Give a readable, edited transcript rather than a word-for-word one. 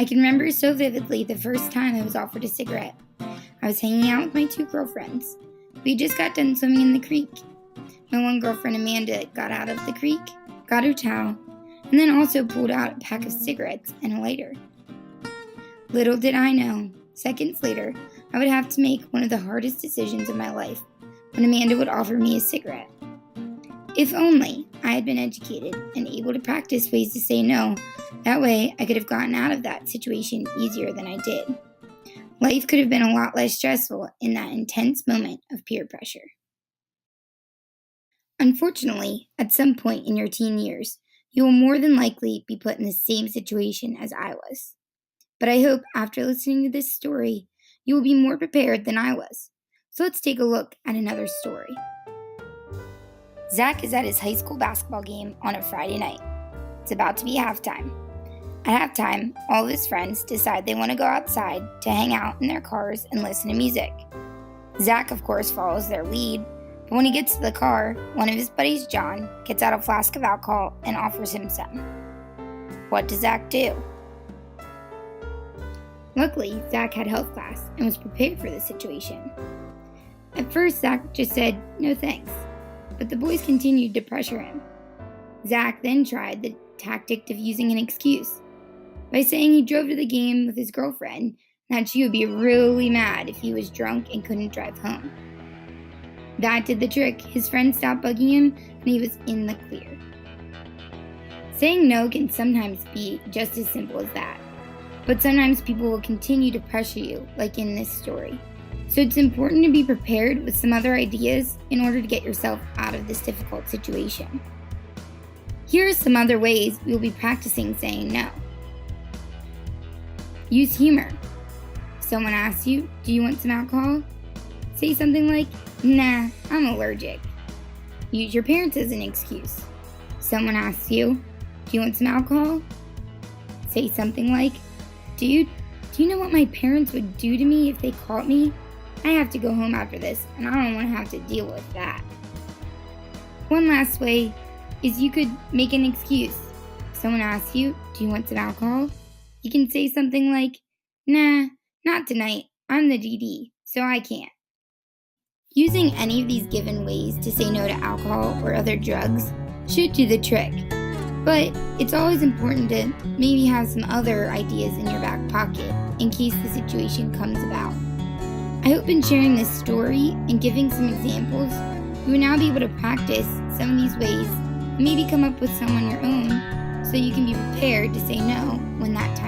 I can remember so vividly the first time I was offered a cigarette. I was hanging out with my two girlfriends. We just got done swimming in the creek. My one girlfriend, Amanda, got out of the creek, got her towel, and then also pulled out a pack of cigarettes and a lighter. Little did I know, seconds later, I would have to make one of the hardest decisions of my life when Amanda would offer me a cigarette. If only I had been educated and able to practice ways to say no, that way I could have gotten out of that situation easier than I did. Life could have been a lot less stressful in that intense moment of peer pressure. Unfortunately, at some point in your teen years, you will more than likely be put in the same situation as I was. But I hope after listening to this story, you will be more prepared than I was. So let's take a look at another story. Zach is at his high school basketball game on a Friday night. It's about to be halftime. At halftime, all of his friends decide they want to go outside to hang out in their cars and listen to music. Zach, of course, follows their lead, but when he gets to the car, one of his buddies, John, gets out a flask of alcohol and offers him some. What does Zach do? Luckily, Zach had health class and was prepared for this situation. At first, Zach just said, "No thanks," but the boys continued to pressure him. Zach then tried the tactic of using an excuse by saying he drove to the game with his girlfriend and that she would be really mad if he was drunk and couldn't drive home. That did the trick. His friend stopped bugging him and he was in the clear. Saying no can sometimes be just as simple as that, but sometimes people will continue to pressure you, like in this story. So it's important to be prepared with some other ideas in order to get yourself out of this difficult situation. Here are some other ways you'll be practicing saying no. Use humor. Someone asks you, "Do you want some alcohol?" Say something like, "Nah, I'm allergic." Use your parents as an excuse. Someone asks you, "Do you want some alcohol?" Say something like, "Dude, do you know what my parents would do to me if they caught me? I have to go home after this, and I don't want to have to deal with that." One last way is you could make an excuse. If someone asks you, "Do you want some alcohol?" you can say something like, "Nah, not tonight. I'm the DD, so I can't." Using any of these given ways to say no to alcohol or other drugs should do the trick, but it's always important to maybe have some other ideas in your back pocket in case the situation comes about. I hope in sharing this story and giving some examples, you will now be able to practice some of these ways and maybe come up with some on your own so you can be prepared to say no when that time